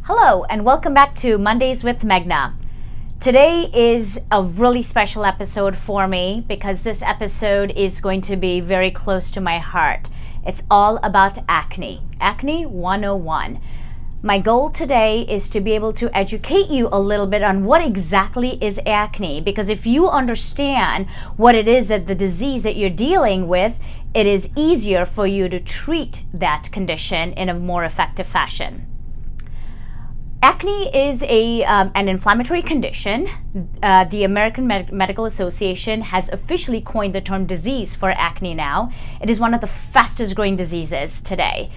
Hello and welcome back to Mondays with Meghna. Today is a really special episode for me because this episode is going to be very close to my heart. It's all about acne. Acne 101. My goal today is to be able to educate you a little bit on what exactly is acne, because if you understand what it is that the disease that you're dealing with, it is easier for you to treat that condition in a more effective fashion. Acne is an inflammatory condition. The American Medical Association has officially coined the term disease for acne now. It is one of the fastest growing diseases today.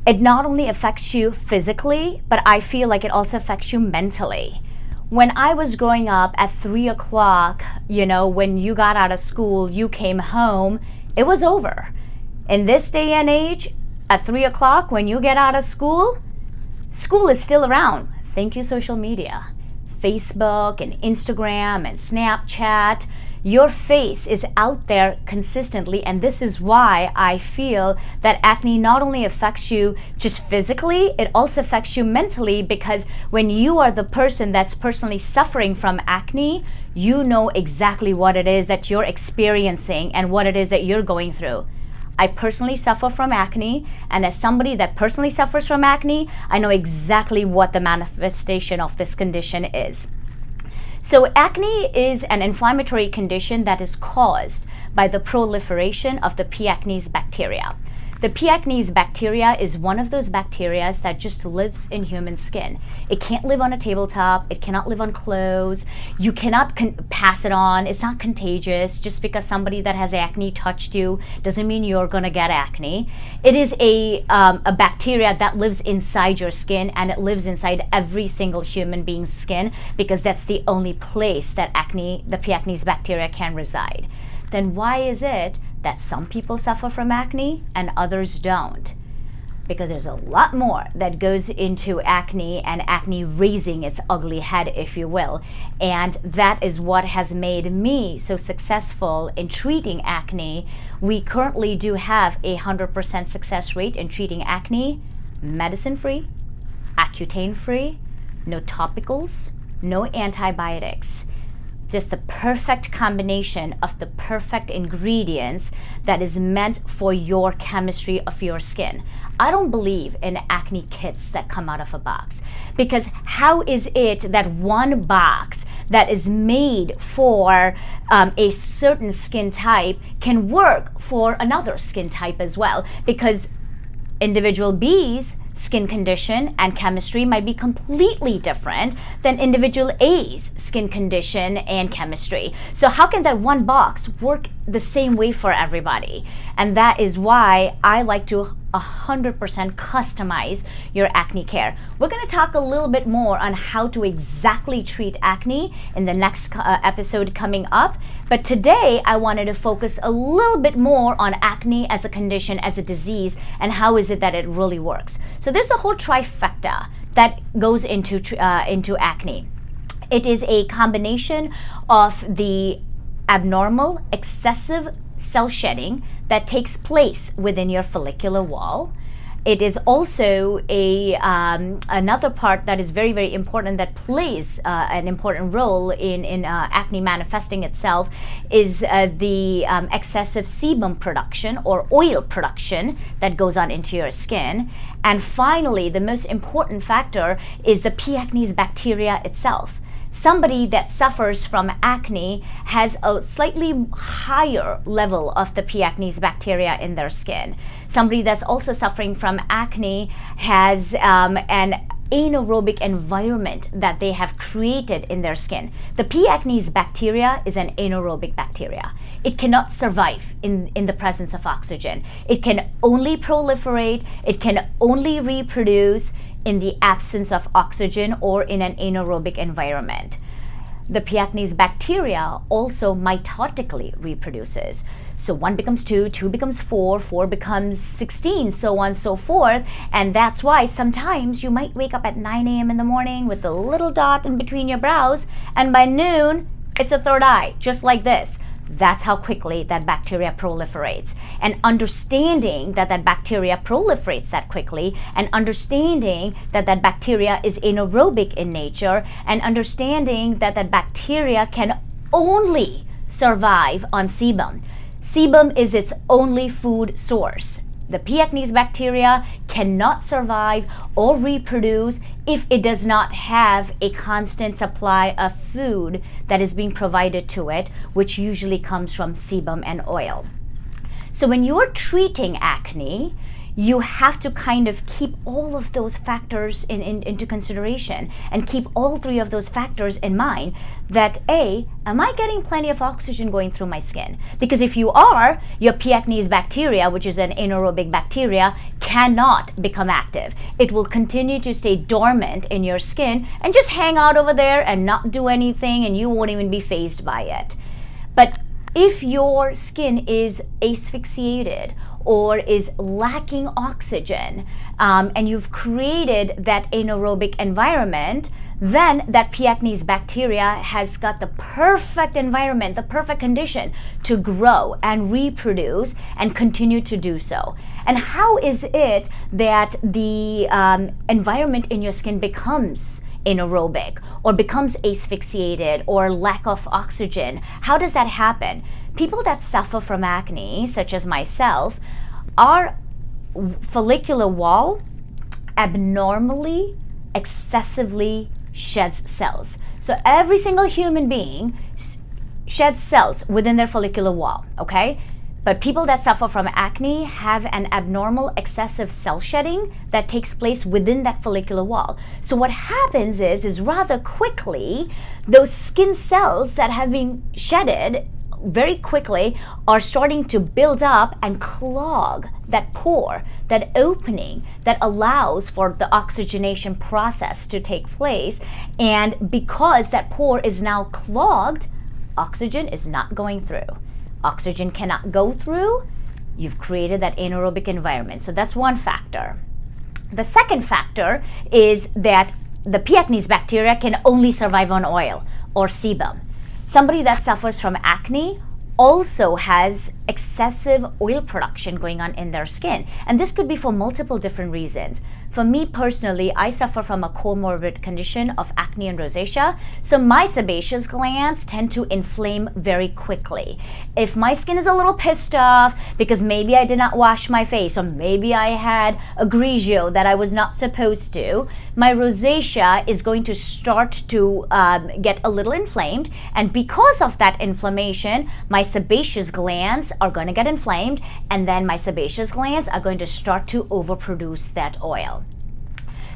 It not only affects you physically, but I feel like it also affects you mentally. When I was growing up at 3 o'clock, when you got out of school, you came home, it was over. In this day and age, at 3 o'clock, when you get out of school is still around. Thank you, social media. Facebook and Instagram and Snapchat. Your face is out there consistently, and this is why I feel that acne not only affects you just physically, it also affects you mentally, because when you are the person that's personally suffering from acne, you know exactly what it is that you're experiencing and what it is that you're going through. I personally suffer from acne, and as somebody that personally suffers from acne, I know exactly what the manifestation of this condition is. So acne is an inflammatory condition that is caused by the proliferation of the P. acnes bacteria. The P. acnes bacteria is one of those bacteria that just lives in human skin. It can't live on a tabletop. It cannot live on clothes. You cannot pass it on. It's not contagious. Just because somebody that has acne touched you doesn't mean you're going to get acne. It is a bacteria that lives inside your skin, and it lives inside every single human being's skin, because that's the only place that the P. acnes bacteria can reside. Then why is it that some people suffer from acne and others don't? Because there's a lot more that goes into acne, and acne raising its ugly head, if you will. And that is what has made me so successful in treating acne. We currently do have 100% success rate in treating acne, medicine-free, Accutane-free, no topicals, no antibiotics. Just the perfect combination of the perfect ingredients that is meant for your chemistry of your skin. I don't believe in acne kits that come out of a box, because how is it that one box that is made for a certain skin type can work for another skin type as well? Because individual B's skin condition and chemistry might be completely different than individual A's skin condition and chemistry. So how can that one box work the same way for everybody? And that is why I like to 100% customize your acne care. We're going to talk a little bit more on how to exactly treat acne in the next episode coming up. But today I wanted to focus a little bit more on acne as a condition, as a disease, and how is it that it really works. So there's a whole trifecta that goes into acne. It is a combination of the abnormal, excessive cell shedding that takes place within your follicular wall. It is also another part that is very, very important, that plays an important role in acne manifesting itself, is the excessive sebum production or oil production that goes on into your skin. And finally, the most important factor is the P. acnes bacteria itself. Somebody that suffers from acne has a slightly higher level of the P. acnes bacteria in their skin. Somebody that's also suffering from acne has an anaerobic environment that they have created in their skin. The P. acnes bacteria is an anaerobic bacteria. It cannot survive in the presence of oxygen. It can only proliferate, it can only reproduce in the absence of oxygen or in an anaerobic environment. The P. acnes bacteria also mitotically reproduces. So 1 becomes 2, 2 becomes 4, 4 becomes 16, so on and so forth. And that's why sometimes you might wake up at 9 a.m. in the morning with a little dot in between your brows, and by noon, it's a third eye, just like this. That's how quickly that bacteria proliferates. And understanding that that bacteria proliferates that quickly, and understanding that that bacteria is anaerobic in nature, and understanding that that bacteria can only survive on sebum. Sebum is its only food source. The P. acnes bacteria cannot survive or reproduce if it does not have a constant supply of food that is being provided to it, which usually comes from sebum and oil. So when you're treating acne, you have to kind of keep all of those factors into consideration, and keep all three of those factors in mind. That A, am I getting plenty of oxygen going through my skin? Because if you are, your P. acnes bacteria, which is an anaerobic bacteria, cannot become active. It will continue to stay dormant in your skin and just hang out over there and not do anything, and you won't even be fazed by it. But if your skin is asphyxiated or is lacking oxygen, and you've created that anaerobic environment, then that P. acnes bacteria has got the perfect environment, the perfect condition to grow and reproduce and continue to do so. And how is it that the environment in your skin becomes anaerobic or becomes asphyxiated or lack of oxygen? How does that happen? People that suffer from acne, such as myself, our follicular wall abnormally, excessively sheds cells. So every single human being sheds cells within their follicular wall, okay? But people that suffer from acne have an abnormal excessive cell shedding that takes place within that follicular wall. So what happens is rather quickly, those skin cells that have been shedded very quickly are starting to build up and clog that pore, that opening that allows for the oxygenation process to take place. And because that pore is now clogged, oxygen is not going through. Oxygen cannot go through. You've created that anaerobic environment. So that's one factor. The second factor is that the P. acnes bacteria can only survive on oil or sebum. Somebody that suffers from acne also has excessive oil production going on in their skin. And this could be for multiple different reasons. For me personally, I suffer from a comorbid condition of acne and rosacea, so my sebaceous glands tend to inflame very quickly. If my skin is a little pissed off because maybe I did not wash my face, or maybe I had a grigio that I was not supposed to, my rosacea is going to start to get a little inflamed, and because of that inflammation, my sebaceous glands are going to get inflamed, and then my sebaceous glands are going to start to overproduce that oil.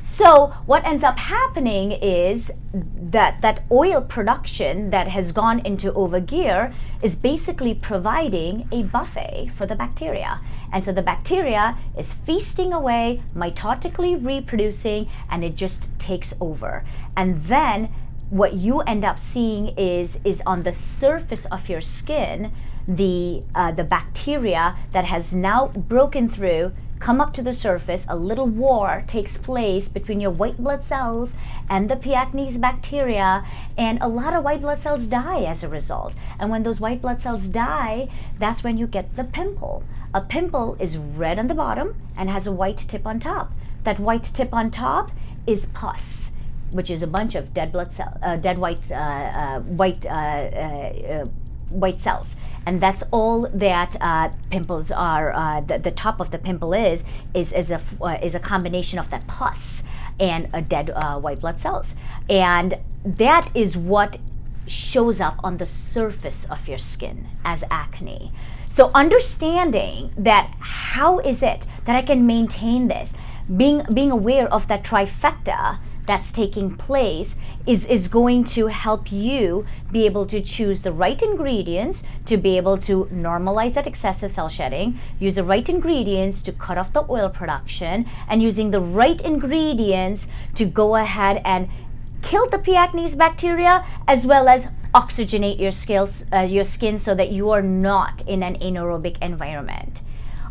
So what ends up happening is that oil production that has gone into overgear is basically providing a buffet for the bacteria. And so the bacteria is feasting away, mitotically reproducing, and it just takes over. And then what you end up seeing is on the surface of your skin, the bacteria that has now broken through come up to the surface. A little war takes place between your white blood cells and the P. acnes bacteria, and a lot of white blood cells die as a result. And when those white blood cells die, that's when you get the pimple. A pimple is red on the bottom and has a white tip on top. That white tip on top is pus, which is a bunch of dead blood cell, dead white cells. And that's all that pimples are. The top of the pimple is a combination of that pus and a dead white blood cells, and that is what shows up on the surface of your skin as acne. So understanding that, how is it that I can maintain this, being aware of that trifecta that's taking place is going to help you be able to choose the right ingredients to be able to normalize that excessive cell shedding, use the right ingredients to cut off the oil production, and using the right ingredients to go ahead and kill the P. acnes bacteria, as well as oxygenate your skin so that you are not in an anaerobic environment.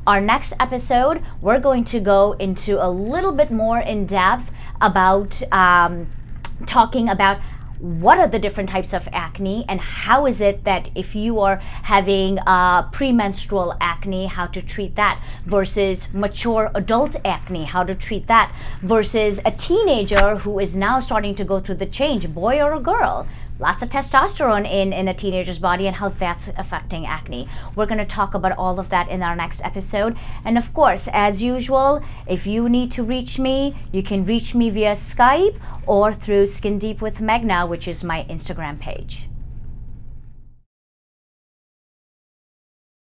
Our next episode, we're going to go into a little bit more in depth about talking about what are the different types of acne, and how is it that if you are having premenstrual acne, how to treat that, versus mature adult acne, how to treat that, versus a teenager who is now starting to go through the change, boy or a girl. Lots of testosterone in a teenager's body and how that's affecting acne. We're going to talk about all of that in our next episode. And of course, as usual, if you need to reach me, you can reach me via Skype or through Skin Deep with Meghna, which is my Instagram page.